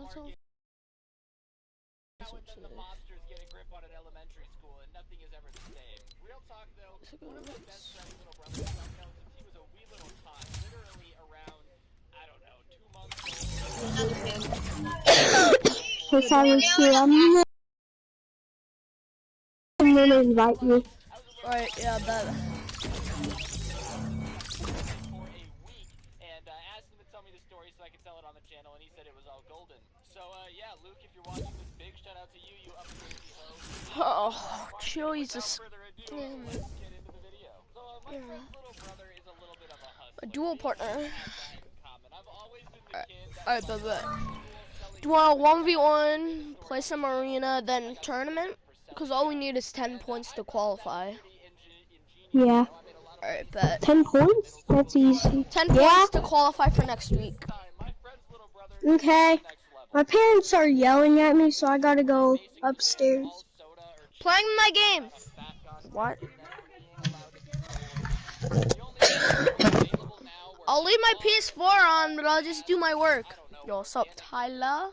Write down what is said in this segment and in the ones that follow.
market. Now and then the monsters get a grip on an elementary school, and nothing is ever the same. Real talk, though, one of my best friend's little brothers who I've known since he was a wee little tot, literally around, I don't know, 2 months old. Hey, Simon, too. I'm gonna invite you. Alright, yeah, but For a week, and asked him to tell me the story so I could tell it on the channel, and he said it was all golden. So, yeah, Luke, if you're watching this, big shout out to you, you upcrazy ho. oh, Jesus. Without further ado, let's get into the video. So, my friend's little brother is a little bit of a hustler. A dual partner. I've always been the kid that Alright, but do you want a 1v1, play some arena, then tournament? Because all we need is 10 points to qualify. Yeah. Alright, bet. 10 points? That's easy. 10 points to qualify for next week. Okay. My parents are yelling at me, so I gotta go upstairs. Playing my game. What? I'll leave my PS4 on, but I'll just do my work. Yo, what's up, Tyler?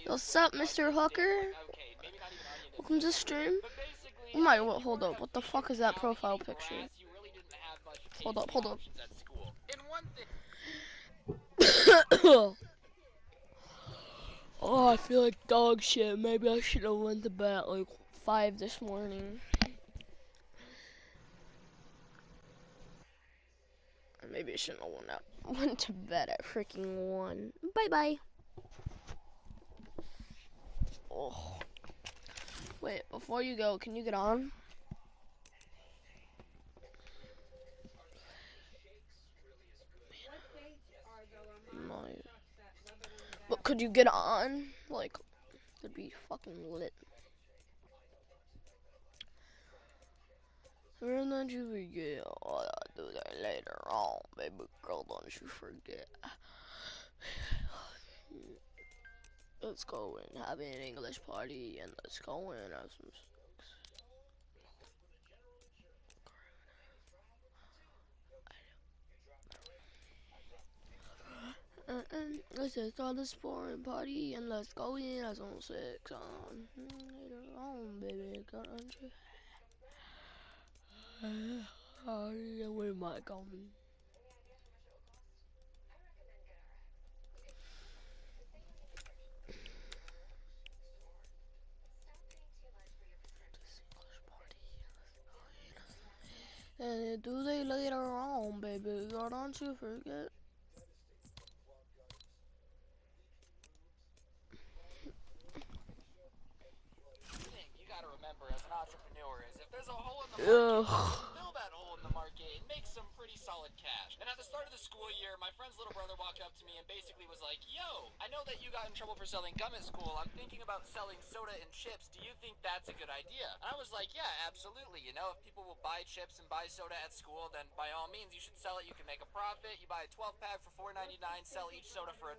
Yo, what's up, Mr. Hooker? Welcome to stream. Oh my, hold up. What the fuck is that profile picture? Hold up, hold up. Oh, I feel like dog shit. Maybe I should have went to bed at like 5 this morning. Or maybe I shouldn't have went to bed at freaking 1. Bye-bye. Oh. Wait, before you go, can you get on? No. But could you get on? Like, it'd be fucking lit. And then you forget, oh, I'll do that later on, baby girl, don't you forget. Let's go and have an English party, and let's go and have some sex. Let's just start this foreign party, and let's go in have some sex on later on, baby girl, don't you? Oh, yeah, where am I going? And do they later on, baby girl, don't you forget? You gotta remember, as an entrepreneur, is if there's a hole in the market, fill that hole in the market and make some pretty solid cash. And at the start of the school year, my friend's little brother walked up to me and basically was like, yo, I know that you got in trouble for selling gum at school. I'm thinking about selling soda and chips. Do you think that's a good idea? And I was like, yeah, absolutely. You know, if people will buy chips and buy soda at school, then by all means, you should sell it. You can make a profit. You buy a 12-pack for $4.99, sell each soda for $1.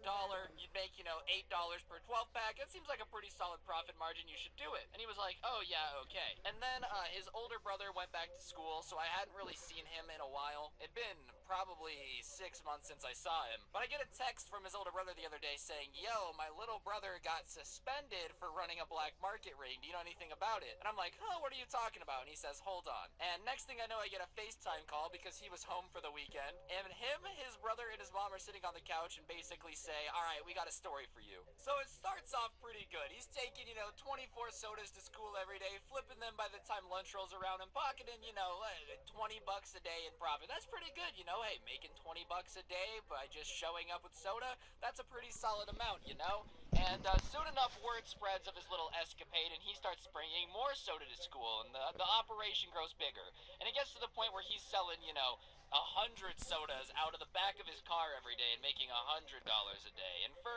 You'd make, you know, $8 per 12-pack. That seems like a pretty solid profit margin. You should do it. And he was like, oh, yeah, okay. And then his older brother went back to school, so I hadn't really seen him in a while. It'd been probably 6 months since I saw him. But I get a text from his older brother the other day saying, yo, my little brother got suspended for running a black market ring. Do you know anything about it? And I'm like, huh, what are you talking about? And he says, hold on. And next thing I know, I get a FaceTime call because he was home for the weekend. And him, his brother, and his mom are sitting on the couch and basically say, all right, we got a story for you. So it starts off pretty good. He's taking, you know, 24 sodas to school every day, flipping them by the time lunch rolls around and pocketing, you know, 20 bucks a day in profit. That's pretty good, you know. Hey, making 20 bucks a day by just showing up with soda, that's a pretty solid amount, you know. And soon enough, word spreads of his little escapade, and he starts bringing more soda to school, and the operation grows bigger. And it gets to the point where he's selling, you know, 100 sodas out of the back of his car every day and making $100 a day. And for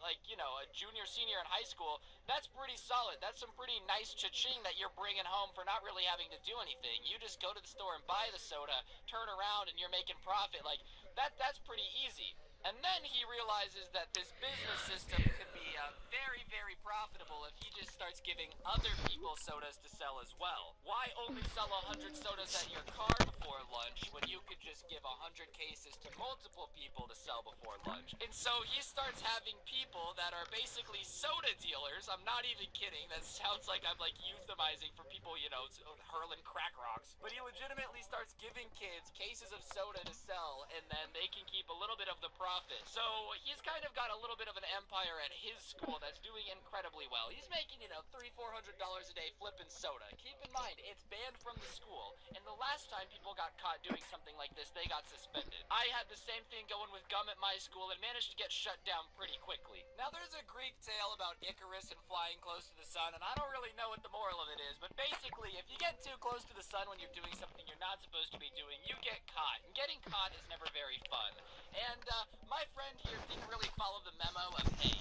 like, you know, a junior, senior in high school, that's pretty solid. That's some pretty nice cha-ching that you're bringing home for not really having to do anything. You just go to the store and buy the soda, turn around, and you're making profit. Like that's pretty easy. And then he realizes that this business system could be very, very profitable if he just starts giving other people sodas to sell as well. Why only sell 100 sodas at your car before lunch when you could just give 100 cases to multiple people to sell before lunch? And so he starts having people that are basically soda dealers. I'm not even kidding. That sounds like I'm like euthanizing for people, you know, hurling crack rocks. But he legitimately starts giving kids cases of soda to sell, and then they can keep a little bit of the profit. So he's kind of got a little bit of an empire at his school that's doing incredibly well. He's making, you know, $300-400 a day flipping soda. Keep in mind, it's banned from the school, and the last time people got caught doing something like this, they got suspended. I had the same thing going with gum at my school and managed to get shut down pretty quickly. Now, there's a Greek tale about Icarus and flying close to the sun, and I don't really know what the moral of it is, but basically, if you get too close to the sun when you're doing something you're not supposed to be doing, you get caught, and getting caught is never very fun. And my friend here didn't really follow the memo of, hey,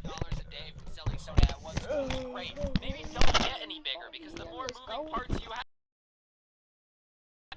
$400 a day from selling soda at one school is great. Maybe don't get any bigger, because the more moving parts you have,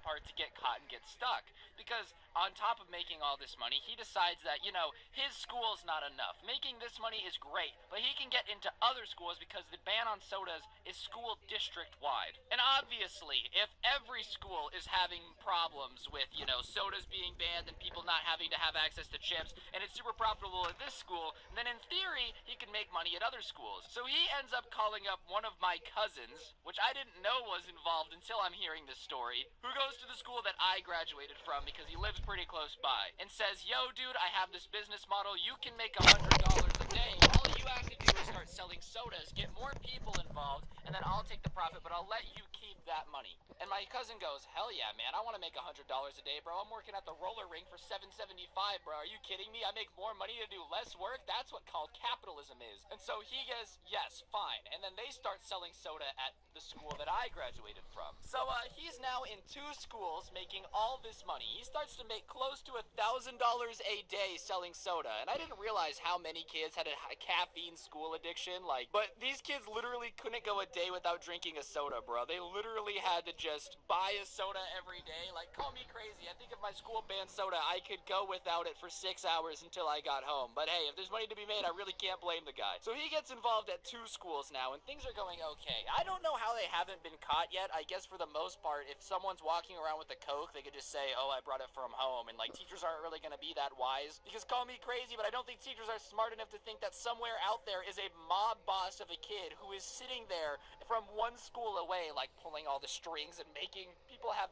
part to get caught and get stuck. Because on top of making all this money, he decides that, you know, his school's not enough. Making this money is great, but he can get into other schools because the ban on sodas is school district wide. And obviously, if every school is having problems with, you know, sodas being banned and people not having to have access to chips, and it's super profitable at this school, then in theory, he can make money at other schools. So he ends up calling up one of my cousins, which I didn't know was involved until I'm hearing this story, who goes to the school that I graduated from because he lives pretty close by, and says, yo dude, I have this business model, you can make $100 a day, all you have to do is start selling sodas, get more people involved, and then I'll take the profit, but I'll let you keep that money. And my cousin goes, hell yeah man, I want to make $100 a day, bro. I'm working at the roller rink for $7.75, bro. Are you kidding me? I make more money to do less work? That's what called capitalism is. And so he goes, yes, fine. And then they start selling soda at the school that I graduated from. So he's now in 2 schools making all this money. He starts to make close to $1,000 a day selling soda. And I didn't realize how many kids had a caffeine school addiction. But these kids literally couldn't go a day without drinking a soda, bro. They literally had to just buy a soda every day. Like, call me crazy. I think if my school banned soda, I could go without it for 6 hours until I got home. But hey, if there's money to be made, I really can't blame the guy. So he gets involved at 2 schools now, and things are going okay. I don't know how they haven't been caught yet. I guess for the most part, if someone's walking around with a Coke, they could just say, oh, I brought it from home. And like, teachers aren't really going to be that wise. Because call me crazy, but I don't think teachers are smart enough to think that somewhere out there is a mob boss of a kid who is sitting there from one school away, like pulling all the strings and making people have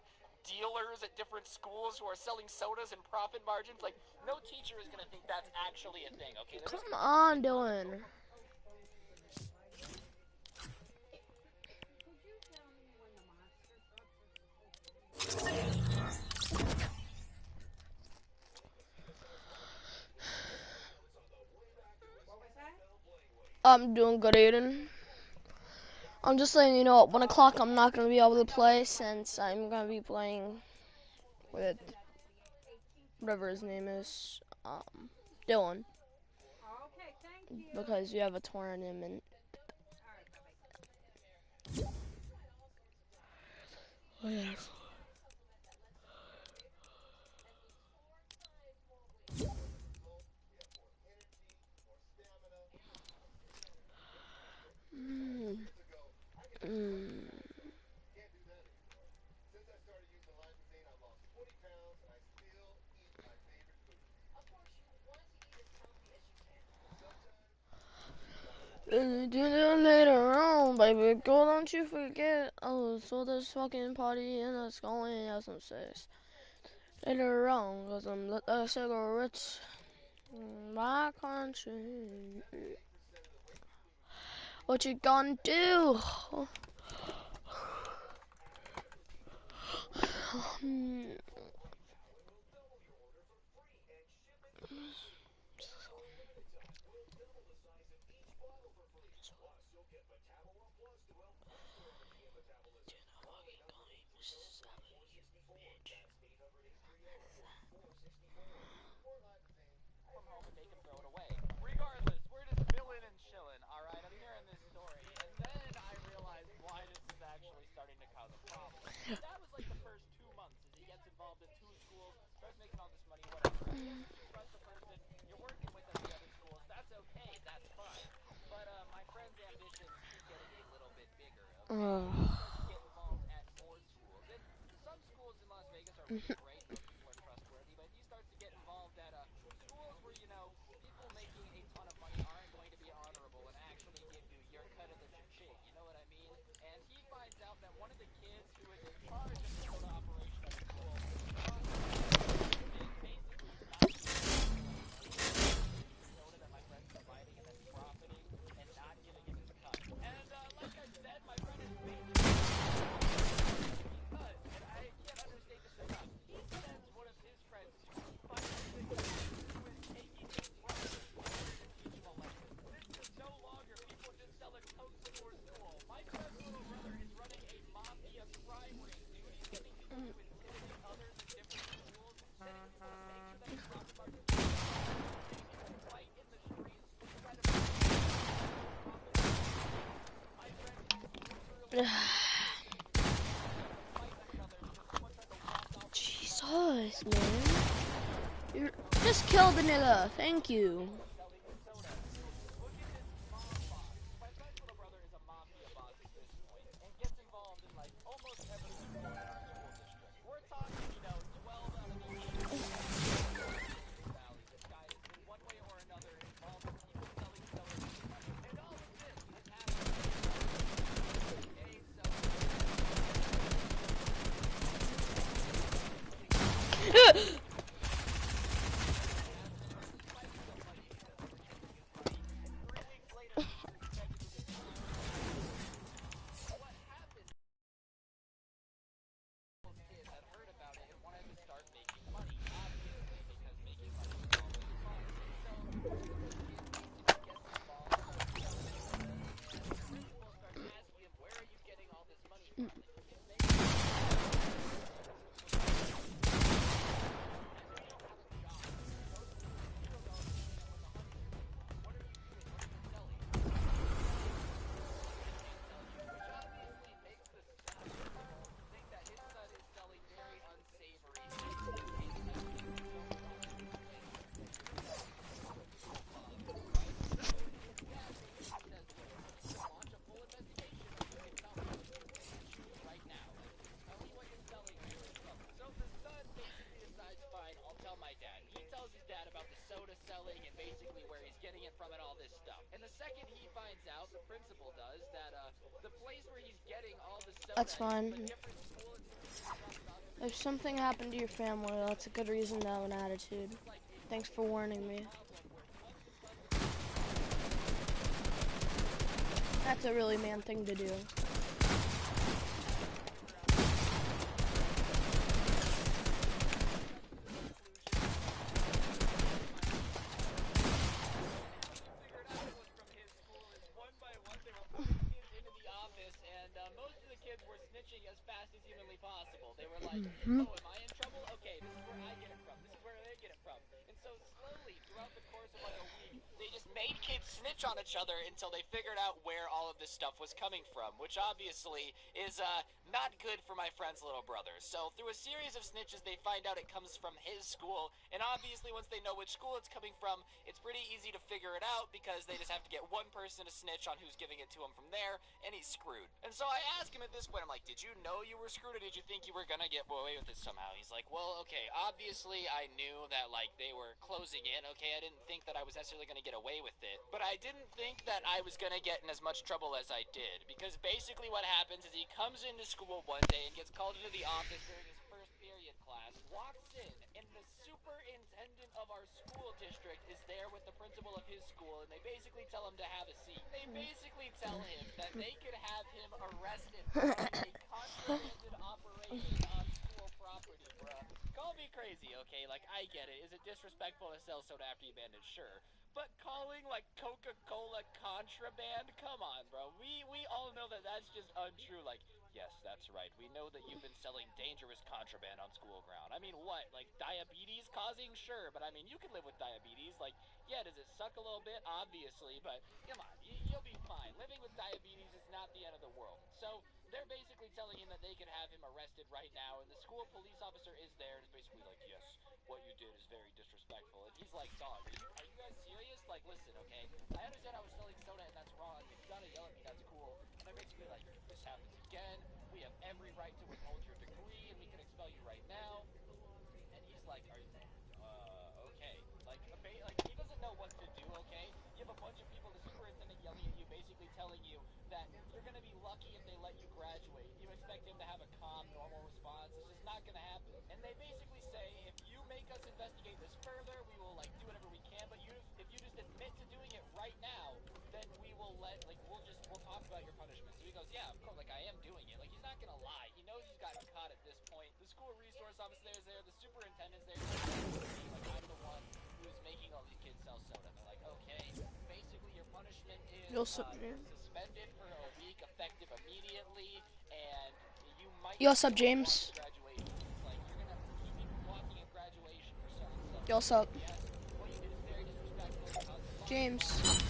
dealers at different schools who are selling sodas and profit margins. Like, no teacher is going to think that's actually a thing, okay? Come on, Dylan. I'm doing good, Aiden. I'm just letting you know at 1 o'clock I'm not going to be able to play since I'm going to be playing with whatever his name is, Dylan. Because you have a tournament. Oh, yes. Do that later on, baby. Girl, don't you forget. Oh, so this fucking party and it's going to have some sex. Later on, cause I'm lit the cigarettes in my country. What you gonna do? Regardless, we're just chilling and chilling, alright? I'm hearing this story, and then I realized why this is actually starting to cause a problem. That was like the first 2 months as he gets involved in 2 schools, starts making all this money, whatever. Yes, you trust the person you're working with at the other schools. That's okay, that's fine. But my friend's ambition Get involved at more schools. And some schools in Las Vegas are pretty great. Most people are trustworthy. But he starts to get involved at schools where, you know, people making a ton of money aren't going to be honorable and actually give you your cut of the cha-ching. You know what I mean? And he finds out that one of the kids who is in charge of the soda operation at the school knows and basically not soda that my friend's providing and then profiting and not giving him his cut. And like I said, my friend is basically because, and I can't understate this enough, he sends one of his friends to fight the kid who is taking his product in order to teach him a lesson. This is no longer people just selling Coke before school. My friend's little brother is running a mafia crime ring, dude. He's getting people to intimidate others in different schools, sending people to make sure that his profit margin fight in the streets to try to my friend is Jesus, man. You just killed the nigga. Thank you. That's fine. If something happened to your family, that's a good reason to have an attitude. Thanks for warning me. That's a really man thing to do. Oh, am I in trouble? Okay, this is where I get it from. This is where they get it from. And so slowly, throughout the course of like a week, they just made kids snitch on each other until they figured out where all of this stuff was coming from, which obviously is not good for my friend's little brother. So through a series of snitches, they find out it comes from his school, and obviously once they know which school it's coming from, it's pretty easy to figure it out because they just have to get one person to snitch on who's giving it to him from there, and he's screwed. And so I ask him at this point, I'm like, did you know you were screwed, or did you think you were gonna get away with it somehow? He's like, well, okay, obviously I knew that, like, they were closing in, okay? I didn't think that I was necessarily gonna get away with it, but I didn't think that I was gonna get in as much trouble as I did, because basically what happens is he comes into school one day and gets called into the office during his first period class, walks in, and the superintendent of our school district is there with the principal of his school, and they basically tell him to have a seat. They basically tell him that they could have him arrested for running a contrabanded operation on school property, bruh. Call me crazy, okay? Like, I get it. Is it disrespectful to sell soda after you banned it? Sure. But calling, like, Coca-Cola contraband? Come on, bro. We all know that that's just untrue. Like, yes, that's right. We know that you've been selling dangerous contraband on school ground. I mean, what? Like, diabetes causing? Sure, but I mean, you can live with diabetes. Like, yeah, does it suck a little bit? Obviously, but come on, you'll be fine. Living with diabetes is not the end of the world. So they're basically telling him that they could have him arrested right now, and the school police officer is there and is basically like, yes, what you did is very disrespectful. And he's like, dog, are you guys serious? Like, listen, okay, I understand I was selling soda and that's wrong. If you gotta yell at me, that's cool. And they're basically basically like, if this happens again, we have every right to withhold your degree, and we can expel you right now. And he's like, okay. Like, he doesn't know what to do, okay? You have a bunch of people, the superintendent yelling at you, basically telling you that you're going to be lucky if they let you graduate. You expect him to have a calm, normal response. It's just not going to happen. And they basically say, if you make us investigate this further, we will, like, do whatever we can, but if you just admit to doing it right now, then we'll talk about your punishment. So he goes, yeah, of course, like, I am doing it. Like, he's not going to lie. He knows he's gotten caught at this point. The school resource officer is there. The superintendent's there. Like, I'm the one who's making all these kids sell soda. And they're like, okay, basically your punishment is suspended for a week, effective immediately, and you might Yo, what's up, James? graduation. It's like, you're going to keep me from walking at graduation for selling soda. Yo, what's up? Yes, what you did is very disrespectful. You caused a lot of James. problems.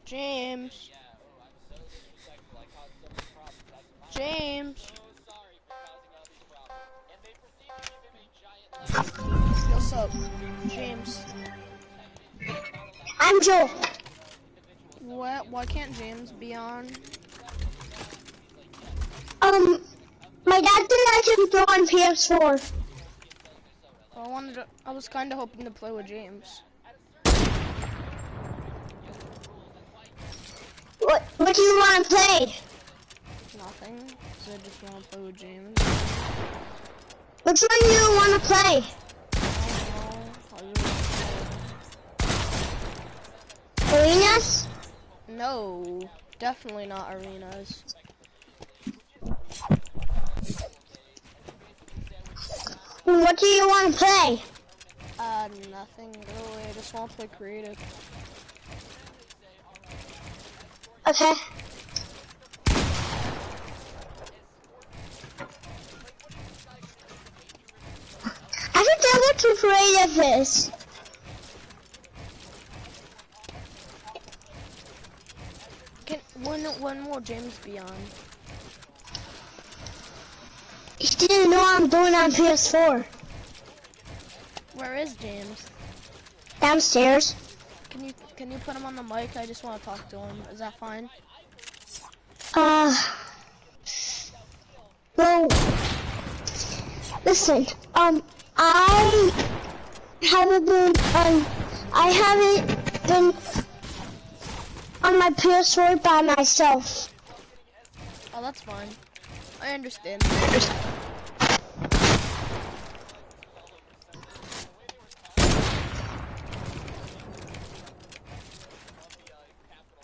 James. Yeah, oh, I'm so disrespectful. I caused so many problems. That's my James. bad. I'm so sorry for causing all these problems. And they proceed to give him a giant lecture. Yo, what's up, James? I'm Joel. What? Why can't James be on? My dad didn't let him go on PS4. I was kind of hoping to play with James. What do you want to play? Nothing. So I just want to play with James. Which one do you want to play? I don't know. Arenas? No, definitely not arenas. What do you want to play? Nothing really. I just want to play creative. Okay. I forget what too creative is. When will James be on? He didn't know I'm doing on PS4. Where is James? Downstairs. Can you put him on the mic? I just want to talk to him. Is that fine? Well, listen, I haven't been on my PS4 by myself. Oh, that's fine. I understand.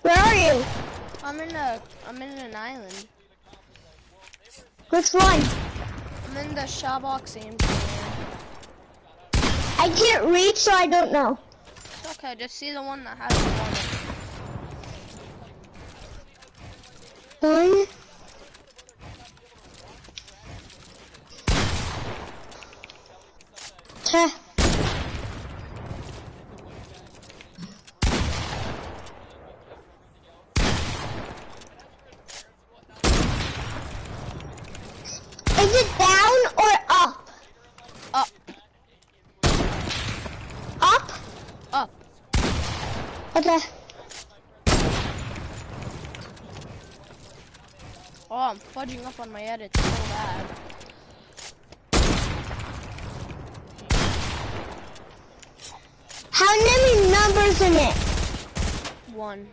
Where are you? I'm in an island. Which one? I'm in the Shabok same. I can't read, so I don't know. It's okay, just see the one that has the water. One. Okay. Is it down or up? Up. Up? Up. Okay. Oh, I'm fudging up on my edits so bad. How many numbers in it? 1.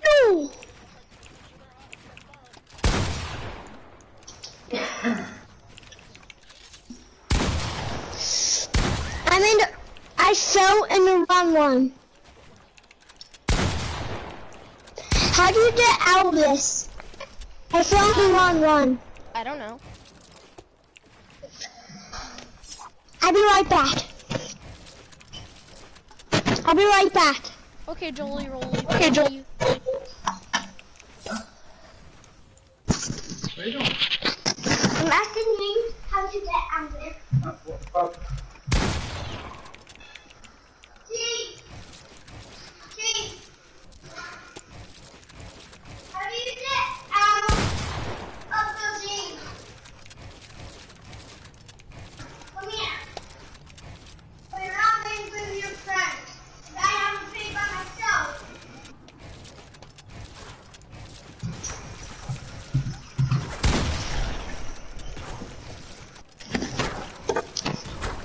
No. I fell in the wrong one. How do you get out of this? I fell in the wrong one. I don't know. I'll be right back. I'll be right back. Okay, Jolie, Rolly. Okay, Jolie. I'm asking you how to get out of there. How do you get out of the game? Come here.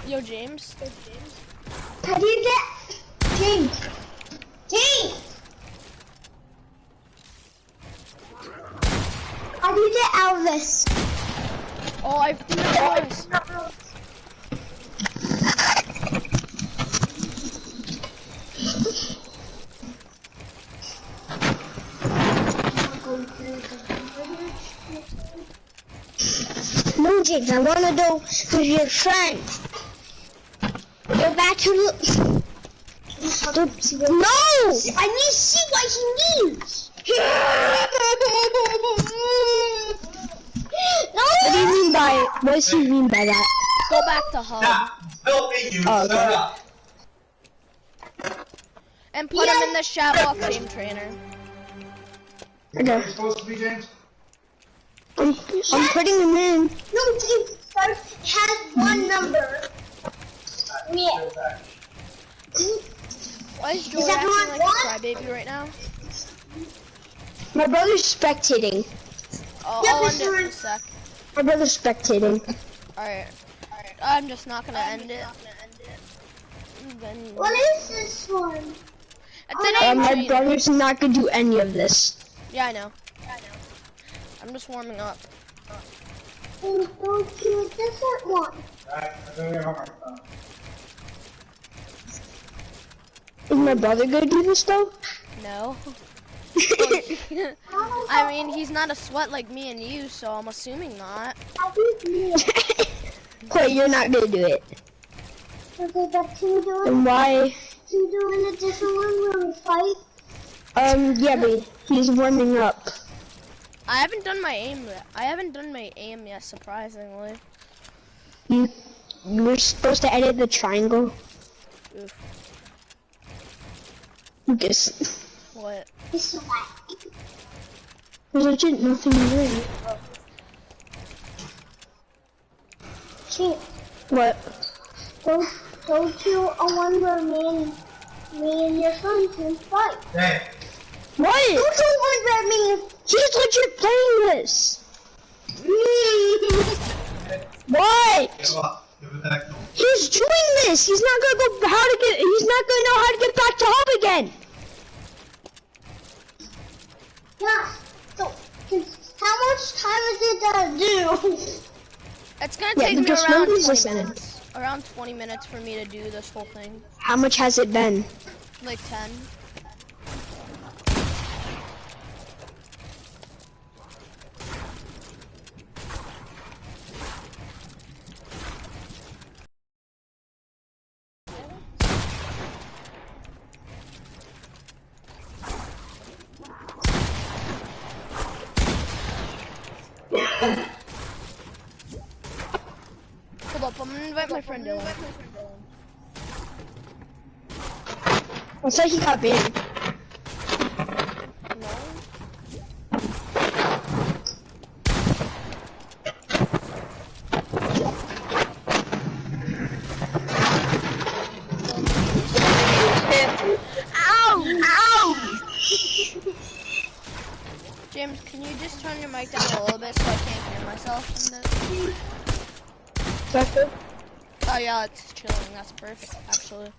Yo, James. How do you get James? James! How do you get Elvis? Oh, I've seen that voice. No, James, I want to go with your friend. Go back to the... No! I need to see what he needs. No! What do you mean by... What does he mean by that? Go back to hub. Oh, okay. And put him in the chat box, Team Trainer. Okay. Supposed to be, James? I'm putting him in. No, James has one number. Yeah. Why is Joey that acting one like a crybaby right now? My brother's spectating. Oh, I'll end it in a sec. My brother's spectating. Alright. I'm just not gonna end it. Then... What is this one? It's an My trainer. brother's not gonna do any of this. Yeah, I know. I'm just warming up. Don't do a different one. Is my brother gonna do this though? No. I mean, he's not a sweat like me and you, so I'm assuming not. Wait, you're not gonna do it. Okay, but can you do it? And why? Can you do it in a different one where we fight? Yeah, but he's warming up. I haven't done my aim yet. Yet, surprisingly. You were supposed to edit the triangle. Oof. Lucas. What? There's legit nothing to do. What? Go to a one where me and your son can fight. Hey. What? Go to one where me. He's legit playing this. What? He's doing this. He's not gonna go. He's not gonna know how to get back to home again. Yeah. So, how much time is it gonna do? It's gonna take me because around nobody's 20 listening. minutes. Around 20 minutes for me to do this whole thing. How much has it been? Like 10. Hold up, I'm gonna invite my friend Dylan. Looks like he got banned. No? Ow! Ow! James, can you just turn your mic down a little bit so I can't hear myself? That's good. Oh yeah, it's chilling. That's perfect, actually.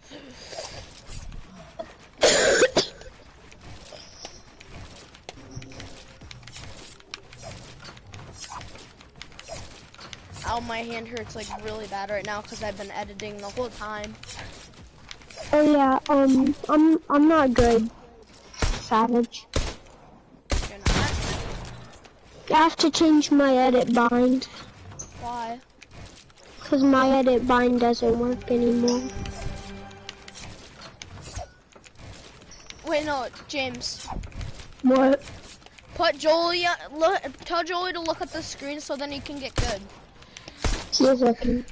Ow, my hand hurts like really bad right now because I've been editing the whole time. Oh yeah, I'm not good. Savage. You're not? I have to change my edit bind. Why? Cause my edit bind doesn't work anymore. Wait, no, James. What? Put Jolie. Tell Jolie to look at the screen so then he can get good. He is looking.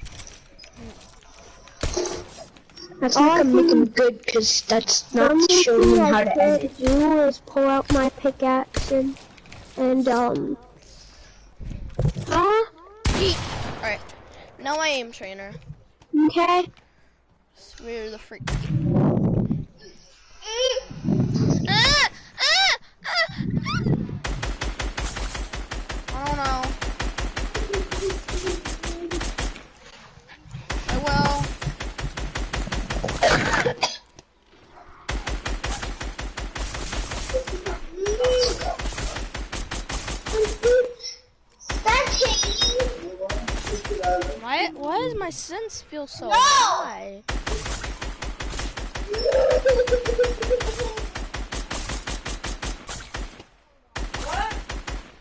That's not gonna make him good, cause that's not showing him how to edit. What I can't do is pull out my pickaxe and Alright, now I aim trainer. Okay. We're the freak. I don't know. I will. Why does my sense feel so high? What?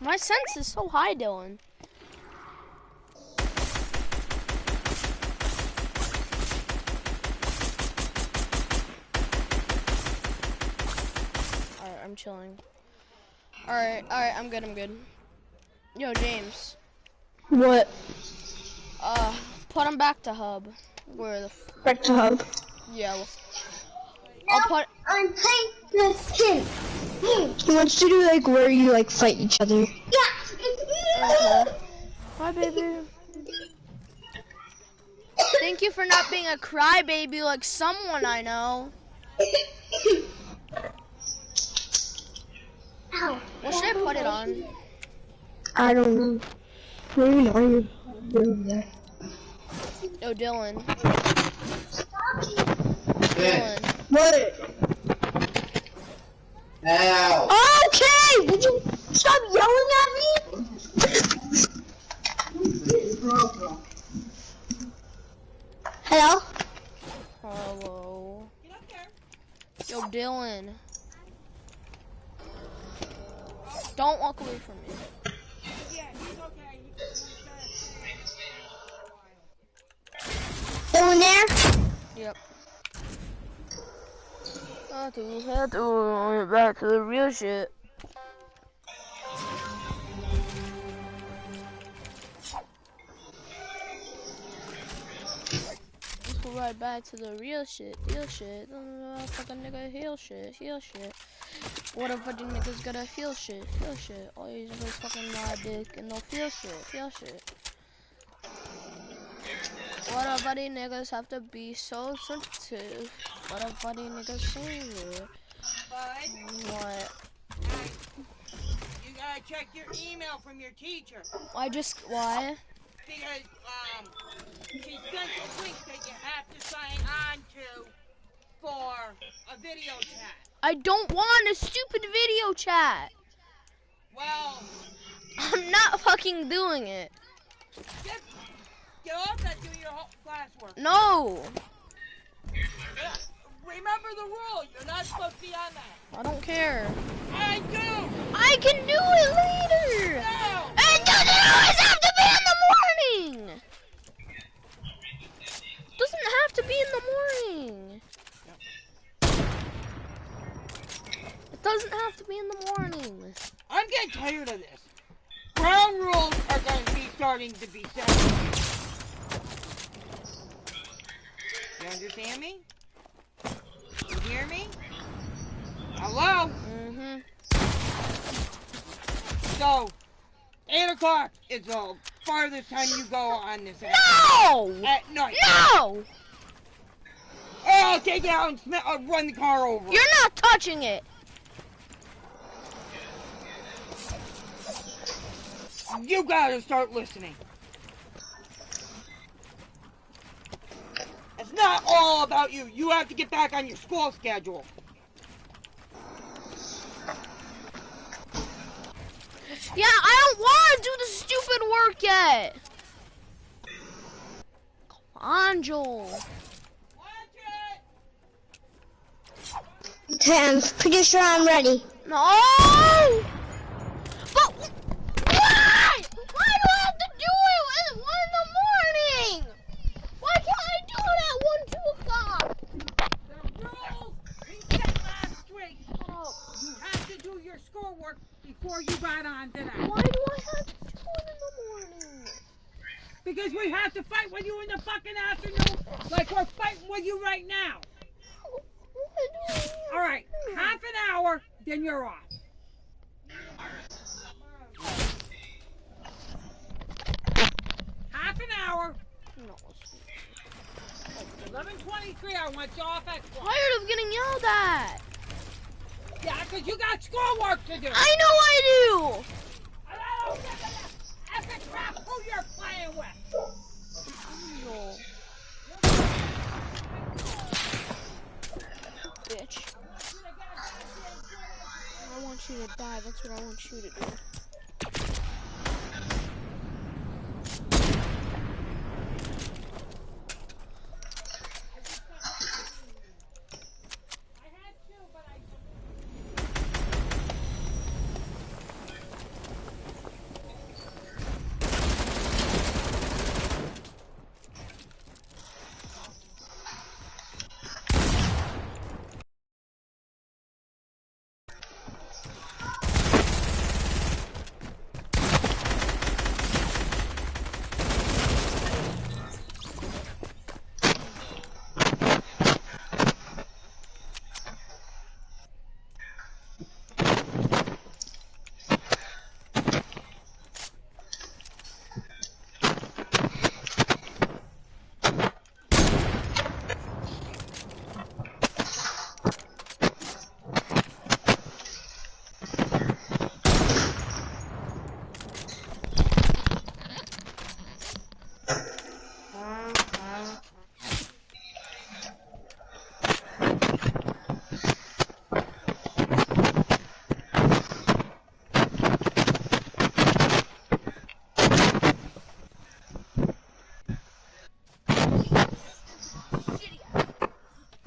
My sense is so high, Dylan. Alright, I'm chilling. Alright, I'm good. Yo, James. What? Put him back to hub. Where the Back to hub. yeah, I'll put. I'm playing the pin. He wants to do like where you like fight each other. Yeah. Okay. Hi, baby. Thank you for not being a crybaby like someone I know. Ow. What should I put it on? I don't know. Where even are you? Yo, Dylan. Dylan. What? Ow. Okay! Would you stop yelling at me? Hello? Hello. Yo, Dylan. Don't walk away from me. Still in there? Yep. Had to get back to the real shit. Let's go right back to the real shit. Fucking nigga, heal shit. What if fucking niggas gotta feel shit? All these niggas fucking my dick and they'll feel shit. What if buddy niggas have to be so sensitive? What if buddy niggas say it? Bud, What? you gotta check your email from your teacher. Why? Because, she sent a link that you have to sign on to for a video chat. I don't want a stupid video chat. Well, I'm not fucking doing it. get off that, do your whole classwork. No. Remember the rule, you're not supposed to be on that. I don't care. I do! I can do it later. No! It doesn't always have to be in the morning. It doesn't have to be in the morning. It doesn't have to be in the morning. I'm getting tired of this. Ground rules are going to be starting to be set. You understand me? You hear me? Hello? Mm-hmm. So, 8 o'clock is the farthest time you go on this app. No! At night. No! Oh, I'll take it out and run the car over. You're not touching it. You gotta start listening. It's not all about you. You have to get back on your school schedule. Yeah, I don't want to do the stupid work yet. Come on, Joel. Okay, I'm pretty sure I'm ready. No! But why? Why do I have to do it at 1 in the morning? Why can't I do it at 1, 2 o'clock? The rules we set last week. Oh, You have to do your schoolwork before you got on to that. why do I have to do it in the morning? Because we have to fight with you in the fucking afternoon like we're fighting with you right now. All right, half an hour, then you're off. Half an hour. No. 11:23. I want you off at 12. Tired of getting yelled at. Yeah, because you got schoolwork to do. I know I do. And I don't give a epic crap who you're playing with. Joel. Bitch. I want you to die. That's what I want you to do.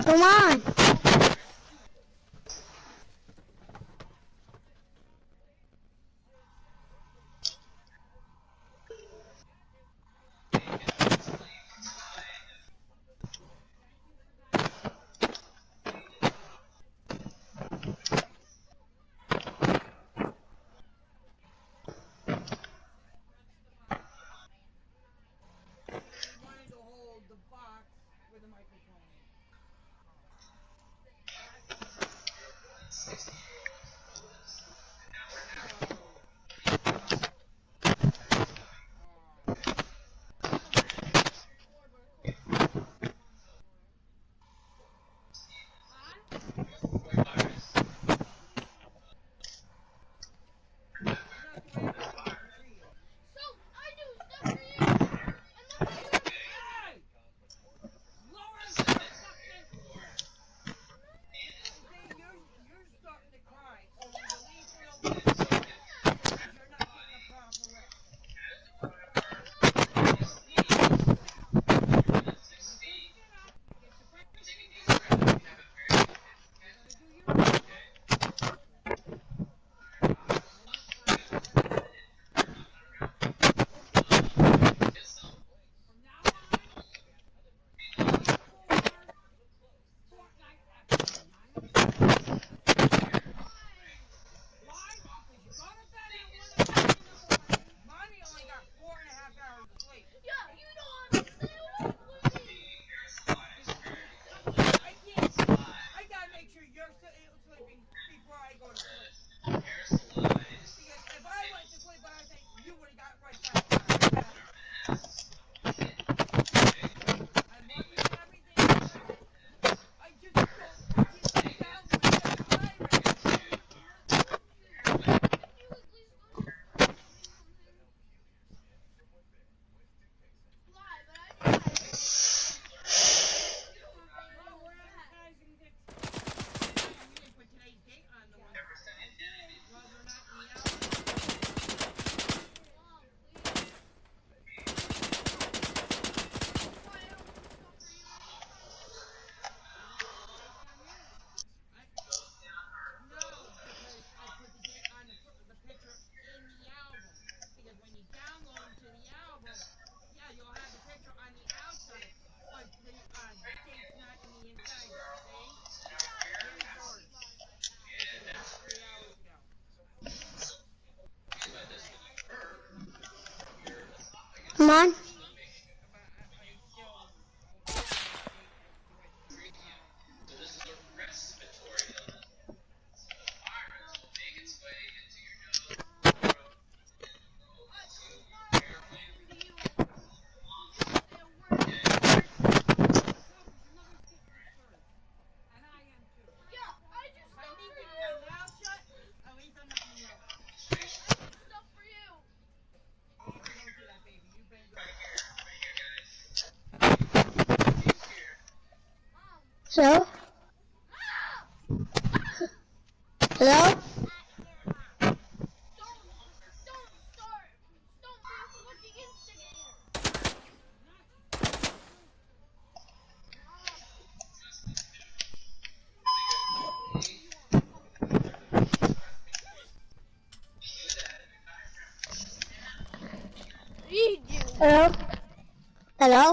Come on. Wanted to hold the box with the microphone in. That's the way I feel about the tree. So I do stuff for you, and look at you. Hey! Lower the fucking... See, you're starting to cry, so we delete for a little bit because you're not getting a proper rest. From now on, look for Fortnite episodes. Why? Because you go to bed at 1 o'clock in the morning. Mommy only got 4.5 hours of sleep. Yeah, you don't understand what with me. I can't. I gotta make sure you're sleeping before I go to sleep. Because if I went to sleep by myself, you would have got right back on. I'm working on everything already. I just don't want you to sit down with the pirate. Well, we're advertising next week. We didn't put today's date on the one. Well, they're not in the album. No, because I put the date on the picture in the album. Because when you download them to the album, yeah, you'll have the picture on the outside, but the date's not in the inside. See? Here's yours. This is 3 hours ago. Come on. But I still don't have a date as to it being selfish. Your mother's getting absurd. And I am too. Yeah, I do If I stuff need for to keep you. my mouth shut, at least I'm letting you know. I do stuff for you. Easy, don't do that, baby. You've been good. Mom. So? Hello? Don't start. Don't be a fucking instigator. Read you. Hello? Hello?